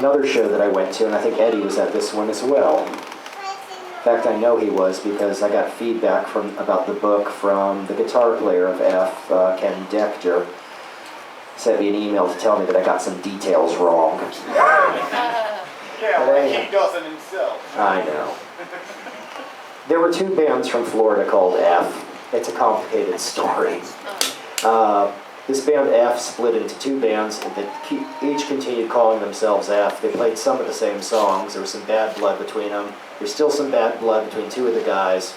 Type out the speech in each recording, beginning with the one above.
another show that I went to, and I think Eddie was at this one as well. In fact, I know he was because I got feedback about the book from the guitar player of F, Ken Decter. Sent me an email to tell me that I got some details wrong. Yeah, like he doesn't himself. I know. There were two bands from Florida called F. It's a complicated story. This band F split into two bands that each continued calling themselves F. They played some of the same songs. There was some bad blood between them. There's still some bad blood between two of the guys.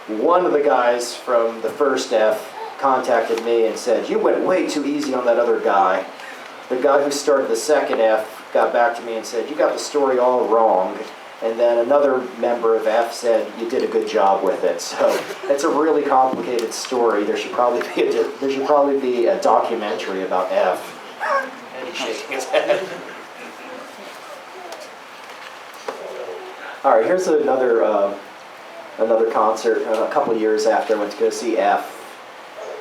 One of the guys from the first F contacted me and said, "You went way too easy on that other guy." The guy who started the second F got back to me and said, "You got the story all wrong." And then another member of F said, "You did a good job with it." So it's a really complicated story. There should probably be a documentary about F. And he's shaking his head. All right, here's another concert. A couple years after I went to go see F,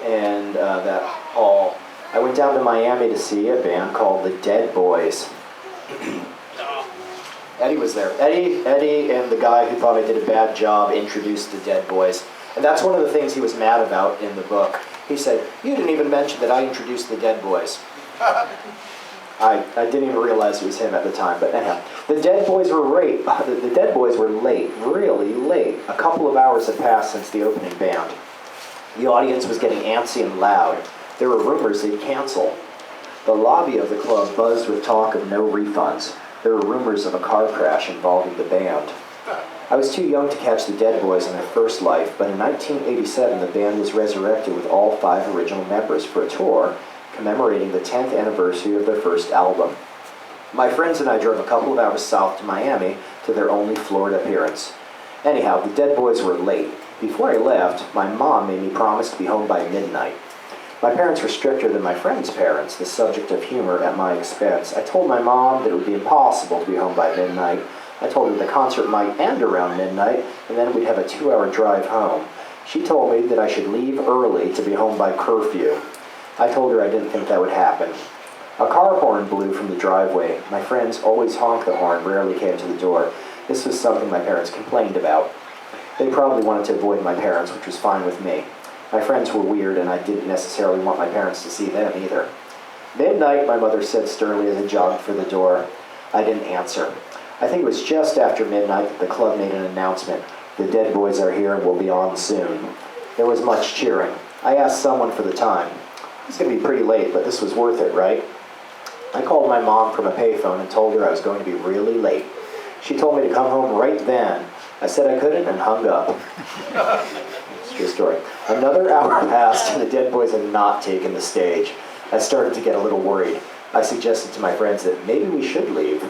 and that hall, I went down to Miami to see a band called the Dead Boys. Eddie was there. Eddie and the guy who thought I did a bad job introduced the Dead Boys. And that's one of the things he was mad about in the book. He said, "You didn't even mention that I introduced the Dead Boys." I didn't even realize it was him at the time, but anyhow. The Dead Boys were late. The Dead Boys were late, really late. A couple of hours had passed since the opening band. The audience was getting antsy and loud. There were rumors they'd cancel. The lobby of the club buzzed with talk of no refunds. There were rumors of a car crash involving the band. I was too young to catch the Dead Boys in their first life, but in 1987 the band was resurrected with all 5 original members for a tour commemorating the 10th anniversary of their first album. My friends and I drove a couple of hours south to Miami to their only Florida appearance. Anyhow, the Dead Boys were late. Before I left, my mom made me promise to be home by midnight. My parents were stricter than my friends' parents, the subject of humor at my expense. I told my mom that it would be impossible to be home by midnight. I told her the concert might end around midnight, and then we'd have a 2-hour drive home. She told me that I should leave early to be home by curfew. I told her I didn't think that would happen. A car horn blew from the driveway. My friends always honked the horn, rarely came to the door. This was something my parents complained about. They probably wanted to avoid my parents, which was fine with me. My friends were weird, and I didn't necessarily want my parents to see them either. Midnight, my mother said sternly as I jogged for the door. I didn't answer. I think it was just after midnight that the club made an announcement. The Dead Boys are here and will be on soon. There was much cheering. I asked someone for the time. It's going to be pretty late, but this was worth it, right? I called my mom from a payphone and told her I was going to be really late. She told me to come home right then. I said I couldn't and hung up. It's a true story. Another hour passed and the Dead Boys had not taken the stage. I started to get a little worried. I suggested to my friends that maybe we should leave.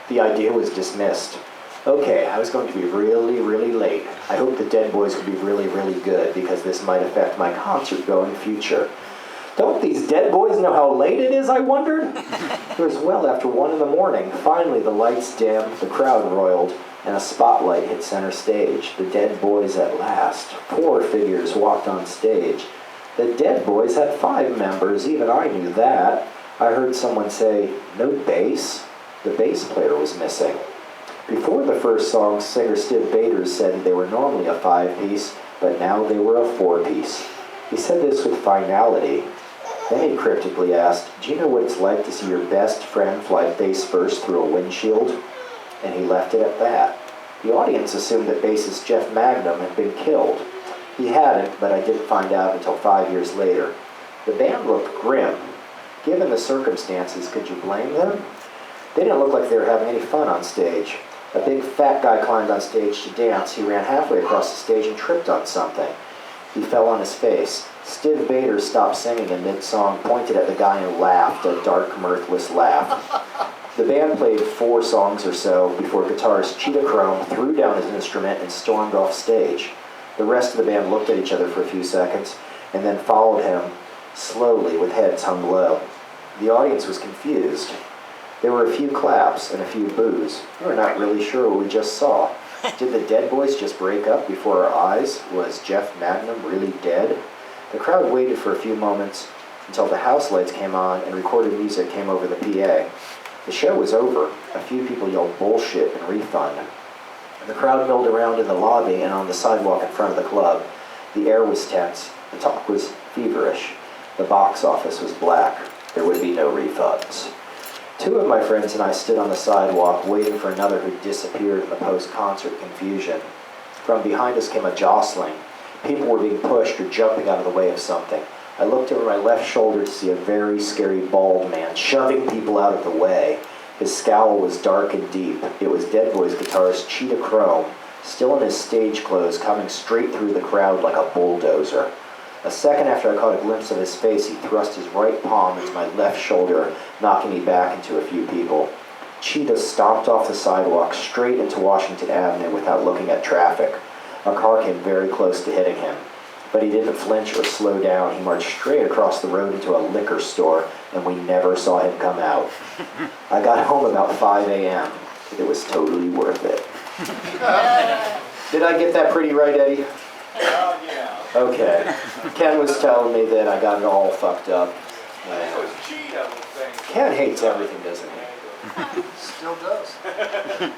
The idea was dismissed. Okay, I was going to be really, really late. I hoped the Dead Boys would be really, really good because this might affect my concert-going future. Don't these Dead Boys know how late it is, I wondered? It was well after 1 in the morning. Finally, the lights dimmed, the crowd roiled, and a spotlight hit center stage. The Dead Boys at last. 4 figures walked on stage. The Dead Boys had 5 members, even I knew that. I heard someone say, "No bass?" The bass player was missing. Before the first song, singer Steve Bader said they were normally a 5-piece, but now they were a 4-piece. He said this with finality. Then he cryptically asked, "Do you know what it's like to see your best friend fly face first through a windshield?" And he left it at that. The audience assumed that bassist Jeff Magnum had been killed. He hadn't, but I didn't find out until 5 years later. The band looked grim. Given the circumstances, could you blame them? They didn't look like they were having any fun on stage. A big fat guy climbed on stage to dance. He ran halfway across the stage and tripped on something. He fell on his face. Steve Bader stopped singing in mid-song, pointed at the guy and laughed, a dark, mirthless laugh. The band played 4 songs or so before guitarist Cheetah Chrome threw down his instrument and stormed off stage. The rest of the band looked at each other for a few seconds and then followed him slowly with heads hung low. The audience was confused. There were a few claps and a few boos. We were not really sure what we just saw. Did the Dead Boys just break up before our eyes? Was Jeff Magnum really dead? The crowd waited for a few moments until the house lights came on and recorded music came over the PA. The show was over. A few people yelled bullshit and refund. The crowd milled around in the lobby and on the sidewalk in front of the club. The air was tense. The talk was feverish. The box office was black. There would be no refunds. Two of my friends and I stood on the sidewalk waiting for another who disappeared in the post-concert confusion. From behind us came a jostling. People were being pushed or jumping out of the way of something. I looked over my left shoulder to see a very scary bald man shoving people out of the way. His scowl was dark and deep. It was Dead Boys guitarist Cheetah Chrome, still in his stage clothes, coming straight through the crowd like a bulldozer. A second after I caught a glimpse of his face, he thrust his right palm into my left shoulder, knocking me back into a few people. Cheetah stomped off the sidewalk straight into Washington Avenue without looking at traffic. A car came very close to hitting him. But he didn't flinch or slow down. He marched straight across the road into a liquor store, and we never saw him come out. I got home about 5 a.m. It was totally worth it. Did I get that pretty right, Eddie? Oh, yeah. Okay. Ken was telling me that I got it all fucked up. It was Cheetah was saying. Ken hates everything, doesn't he? Still does.